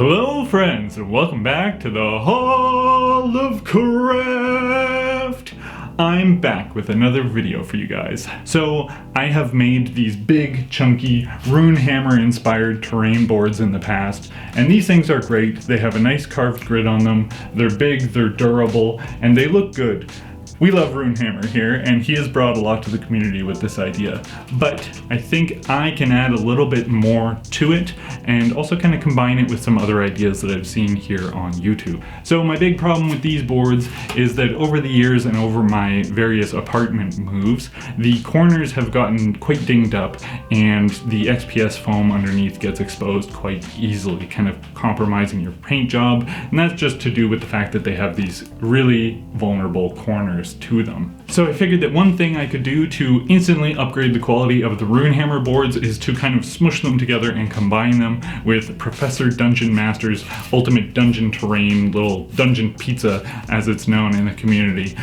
Hello friends, and welcome back to the Hall of Craft! I'm back with another video for you guys. So I have made these big, chunky Runehammer Inspired Terrain Boards in the past, and these things are great. They have a nice carved grid on them, they're big, they're durable, and they look good. We love Runehammer here, and he has brought a lot to the community with this idea, but I think I can add a little bit more to it and also kind of combine it with some other ideas that I've seen here on YouTube. So my big problem with these boards is that over the years and over my various apartment moves, the corners have gotten quite dinged up and the XPS foam underneath gets exposed quite easily, kind of compromising your paint job, and that's just to do with the fact that they have these really vulnerable corners to them. So I figured that one thing I could do to instantly upgrade the quality of the Runehammer boards is to kind of smush them together and combine them with Professor Dungeon Master's Ultimate Dungeon Terrain, little dungeon pizza as it's known in the community,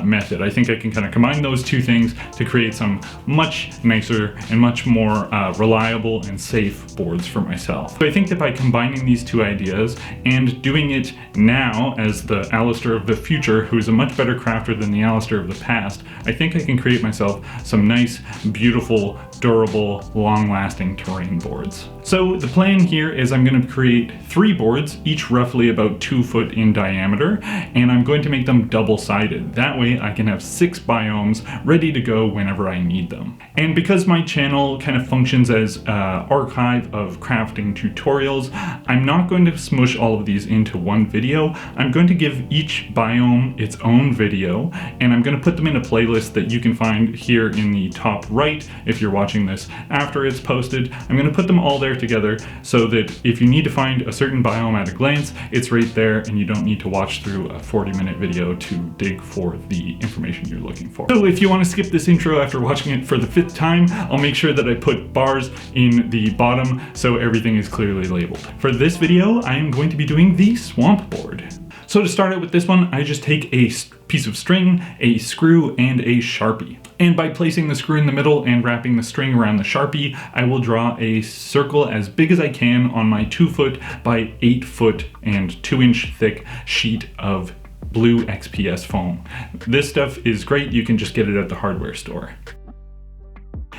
method. I think I can kind of combine those two things to create some much nicer and much more reliable and safe boards for myself. So I think that by combining these two ideas and doing it now as the Alistair of the future, who's a much better crafter than the Alistair of the past, I think I can create myself some nice, beautiful, durable, long-lasting terrain boards. So the plan here is I'm going to create 3 boards, each roughly about 2 foot in diameter, and I'm going to make them double-sided. That way I can have 6 biomes ready to go whenever I need them. And because my channel kind of functions as an archive of crafting tutorials, I'm not going to smush all of these into one video. I'm going to give each biome its own video, and I'm going to put them in a playlist that you can find here in the top right if you're watching this after it's posted. I'm going to put them all there together so that if you need to find a certain biome at a glance, it's right there and you don't need to watch through a 40-minute video to dig for the information you're looking for. So if you want to skip this intro after watching it for the 5th time, I'll make sure that I put bars in the bottom so everything is clearly labeled. For this video, I am going to be doing the swamp board. So to start out with this one, I just take a piece of string, a screw, and a Sharpie. And by placing the screw in the middle and wrapping the string around the Sharpie, I will draw a circle as big as I can on my 2 foot by 8 foot and 2 inch thick sheet of blue XPS foam. This stuff is great, you can just get it at the hardware store.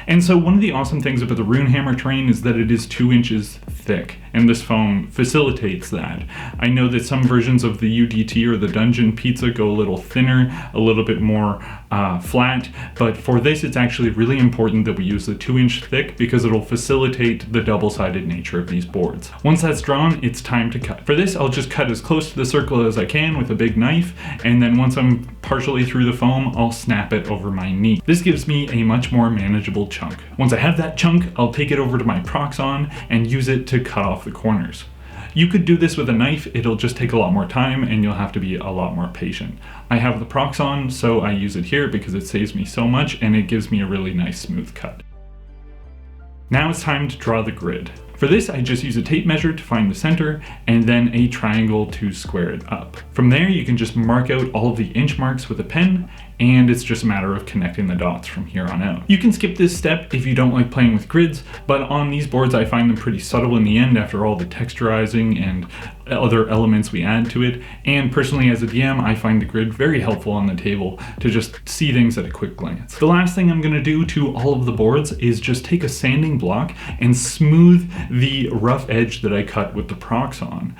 And so one of the awesome things about the Runehammer terrain is that it is 2 inches thick, and this foam facilitates that. I know that some versions of the UDT or the Dungeon Pizza go a little thinner, a little bit more flat, but for this it's actually really important that we use the 2 inch thick because it'll facilitate the double-sided nature of these boards. Once that's drawn, it's time to cut. For this, I'll just cut as close to the circle as I can with a big knife, and then once I'm partially through the foam, I'll snap it over my knee. This gives me a much more manageable chunk. Once I have that chunk, I'll take it over to my Proxon and use it to cut off the corners. You could do this with a knife, it'll just take a lot more time and you'll have to be a lot more patient. I have the Proxon, so I use it here because it saves me so much and it gives me a really nice smooth cut. Now it's time to draw the grid. For this, I just use a tape measure to find the center and then a triangle to square it up. From there, you can just mark out all of the inch marks with a pen, and it's just a matter of connecting the dots from here on out. You can skip this step if you don't like playing with grids, but on these boards I find them pretty subtle in the end after all the texturizing and other elements we add to it, and personally as a DM I find the grid very helpful on the table to just see things at a quick glance. The last thing I'm going to do to all of the boards is just take a sanding block and smooth the rough edge that I cut with the Proxon.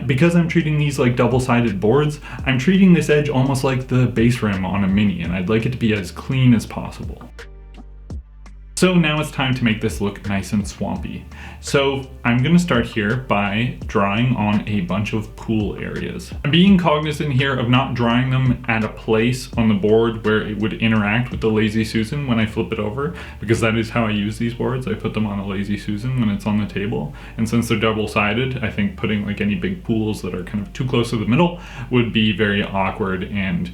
Because I'm treating these like double-sided boards, I'm treating this edge almost like the base rim on a Mini, and I'd like it to be as clean as possible. So now it's time to make this look nice and swampy. So I'm going to start here by drawing on a bunch of pool areas. I'm being cognizant here of not drawing them at a place on the board where it would interact with the Lazy Susan when I flip it over, because that is how I use these boards. I put them on a Lazy Susan when it's on the table, and since they're double-sided, I think putting like any big pools that are kind of too close to the middle would be very awkward and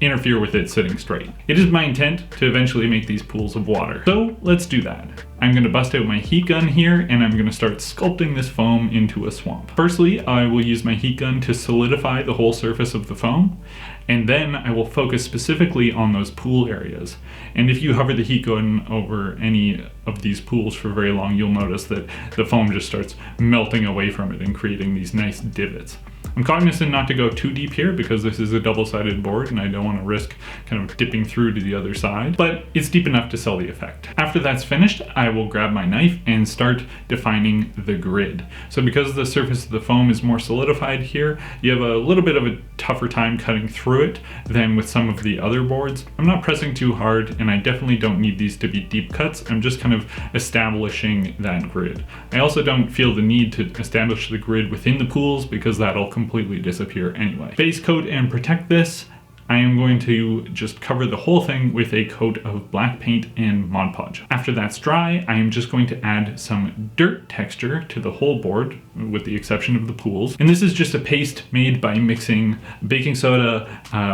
interfere with it sitting straight. It is my intent to eventually make these pools of water. So let's do that. I'm going to bust out my heat gun here, and I'm going to start sculpting this foam into a swamp. Firstly, I will use my heat gun to solidify the whole surface of the foam, and then I will focus specifically on those pool areas. And if you hover the heat gun over any of these pools for very long, you'll notice that the foam just starts melting away from it and creating these nice divots. I'm cognizant not to go too deep here because this is a double-sided board and I don't want to risk kind of dipping through to the other side, but it's deep enough to sell the effect. After that's finished, I will grab my knife and start defining the grid. So because the surface of the foam is more solidified here, you have a little bit of a tougher time cutting through it than with some of the other boards. I'm not pressing too hard, and I definitely don't need these to be deep cuts. I'm just kind of establishing that grid. I also don't feel the need to establish the grid within the pools because that'll completely disappear anyway. Base coat and protect this. I am going to just cover the whole thing with a coat of black paint and Mod Podge. After that's dry, I am just going to add some dirt texture to the whole board, with the exception of the pools. And this is just a paste made by mixing baking soda,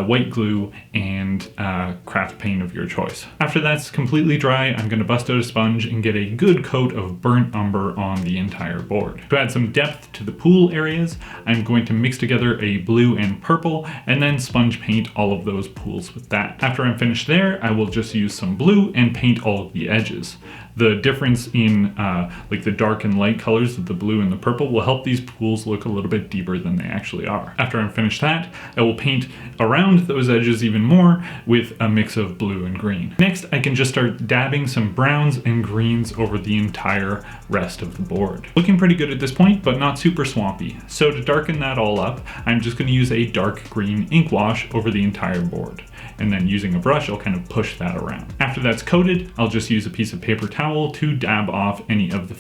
white glue, and craft paint of your choice. After that's completely dry, I'm going to bust out a sponge and get a good coat of burnt umber on the entire board. To add some depth to the pool areas, I'm going to mix together a blue and purple, and then sponge paint all of those pools with that. After I'm finished there, I will just use some blue and paint all of the edges. The difference in like the dark and light colors of the blue and the purple will help these pools look a little bit deeper than they actually are. After I'm finished that, I will paint around those edges even more with a mix of blue and green. Next, I can just start dabbing some browns and greens over the entire rest of the board. Looking pretty good at this point, but not super swampy. So to darken that all up, I'm just going to use a dark green ink wash over the entire board. And then using a brush, I'll kind of push that around. After that's coated, I'll just use a piece of paper towel to dab off any of the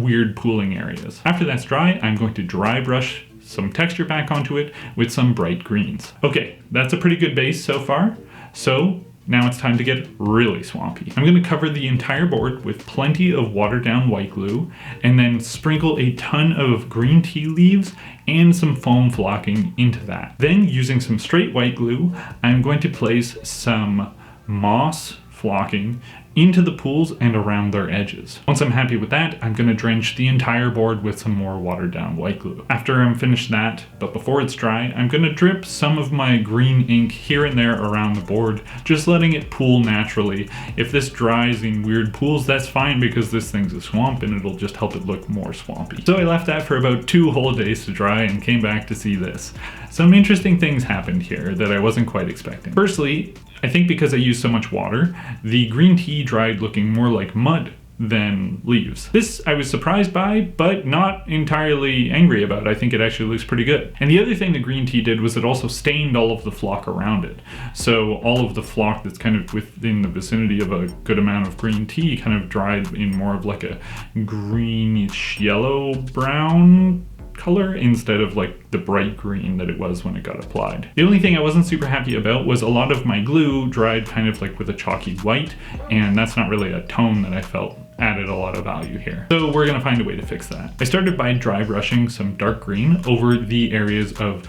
weird pooling areas. After that's dry, I'm going to dry brush some texture back onto it with some bright greens. Okay, that's a pretty good base so far. So now it's time to get really swampy. I'm going to cover the entire board with plenty of watered down white glue and then sprinkle a ton of green tea leaves and some foam flocking into that. Then using some straight white glue, I'm going to place some moss flocking into the pools and around their edges. Once I'm happy with that, I'm going to drench the entire board with some more watered down white glue. After I'm finished that, but before it's dry, I'm going to drip some of my green ink here and there around the board, just letting it pool naturally. If this dries in weird pools, that's fine because this thing's a swamp and it'll just help it look more swampy. So I left that for about 2 whole days to dry and came back to see this. Some interesting things happened here that I wasn't quite expecting. Firstly, I think because I used so much water, the green tea dried looking more like mud than leaves. This I was surprised by, but not entirely angry about. I think it actually looks pretty good. And the other thing the green tea did was it also stained all of the flock around it. So all of the flock that's kind of within the vicinity of a good amount of green tea kind of dried in more of like a greenish yellow brown color instead of like the bright green that it was when it got applied. The only thing I wasn't super happy about was a lot of my glue dried kind of like with a chalky white, and that's not really a tone that I felt added a lot of value here. So we're gonna find a way to fix that. I started by dry brushing some dark green over the areas of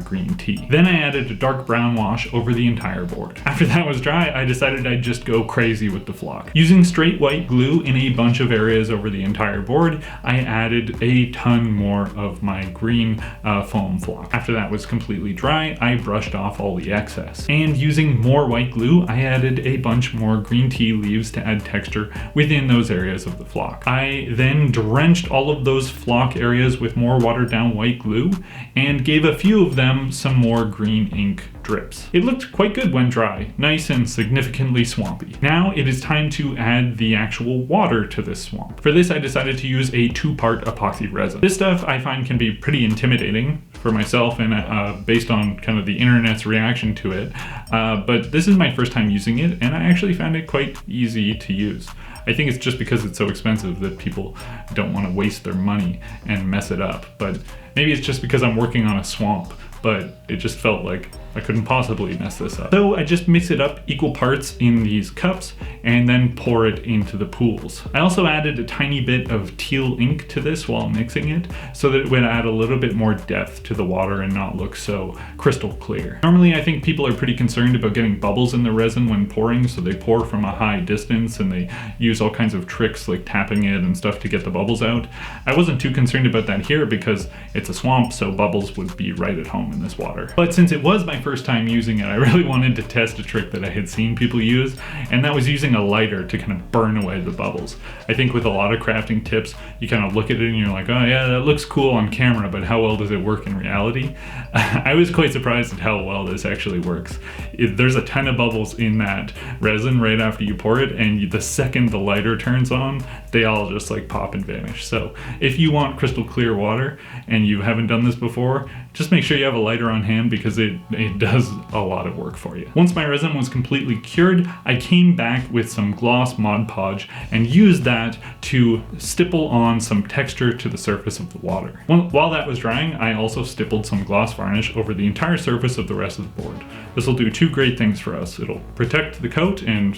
green tea. Then I added a dark brown wash over the entire board. After that was dry, I decided I'd just go crazy with the flock. Using straight white glue in a bunch of areas over the entire board, I added a ton more of my green foam flock. After that was completely dry, I brushed off all the excess. And using more white glue, I added a bunch more green tea leaves to add texture within those areas of the flock. I then drenched all of those flock areas with more watered down white glue and gave a few of them some more green ink drips. It looked quite good when dry, nice and significantly swampy. Now it is time to add the actual water to this swamp. For this I decided to use a 2-part epoxy resin. This stuff I find can be pretty intimidating for myself and based on kind of the internet's reaction to it, but this is my first time using it and I actually found it quite easy to use. I think it's just because it's so expensive that people don't want to waste their money and mess it up, but maybe it's just because I'm working on a swamp but it just felt like I couldn't possibly mess this up. So I just mix it up equal parts in these cups and then pour it into the pools. I also added a tiny bit of teal ink to this while mixing it so that it would add a little bit more depth to the water and not look so crystal clear. Normally I think people are pretty concerned about getting bubbles in the resin when pouring, so they pour from a high distance and they use all kinds of tricks like tapping it and stuff to get the bubbles out. I wasn't too concerned about that here because it's a swamp, so bubbles would be right at home in this water. But since it was my first time using it, I really wanted to test a trick that I had seen people use, and that was using a lighter to kind of burn away the bubbles. I think with a lot of crafting tips, you kind of look at it and you're like, oh yeah, that looks cool on camera, but how well does it work in reality? I was quite surprised at how well this actually works. There's a ton of bubbles in that resin right after you pour it, and the second the lighter turns on, they all just like pop and vanish. So if you want crystal clear water and you haven't done this before, just make sure you have a lighter on hand because it does a lot of work for you. Once my resin was completely cured, I came back with some gloss Mod Podge and used that to stipple on some texture to the surface of the water. While that was drying, I also stippled some gloss varnish over the entire surface of the rest of the board. This will do two great things for us. It'll protect the coat and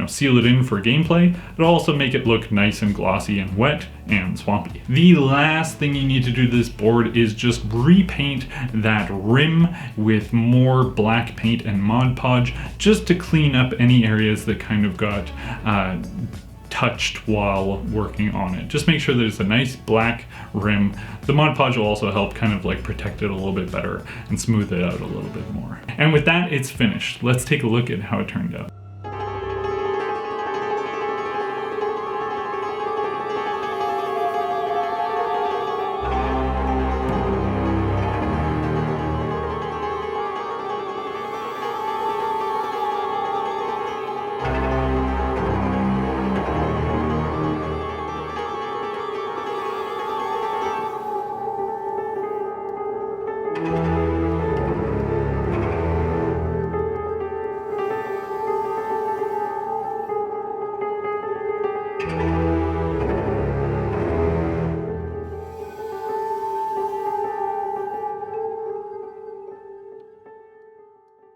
seal it in for gameplay. It'll also make it look nice and glossy and wet and swampy. The last thing you need to do to this board is just repaint that rim with more black paint and Mod Podge just to clean up any areas that kind of got touched while working on it. Just make sure that it's a nice black rim. The Mod Podge will also help kind of like protect it a little bit better and smooth it out a little bit more. And with that, it's finished. Let's take a look at how it turned out.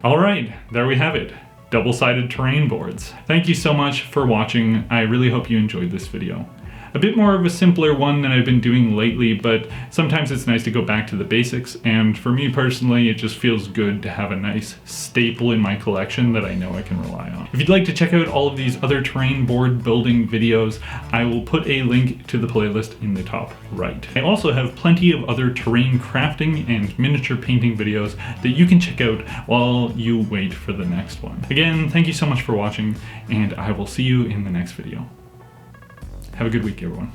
All right, there we have it. Double-sided terrain boards. Thank you so much for watching. I really hope you enjoyed this video. A bit more of a simpler one than I've been doing lately, but sometimes it's nice to go back to the basics, and for me personally, it just feels good to have a nice staple in my collection that I know I can rely on. If you'd like to check out all of these other terrain board building videos, I will put a link to the playlist in the top right. I also have plenty of other terrain crafting and miniature painting videos that you can check out while you wait for the next one. Again, thank you so much for watching, and I will see you in the next video. Have a good week, everyone.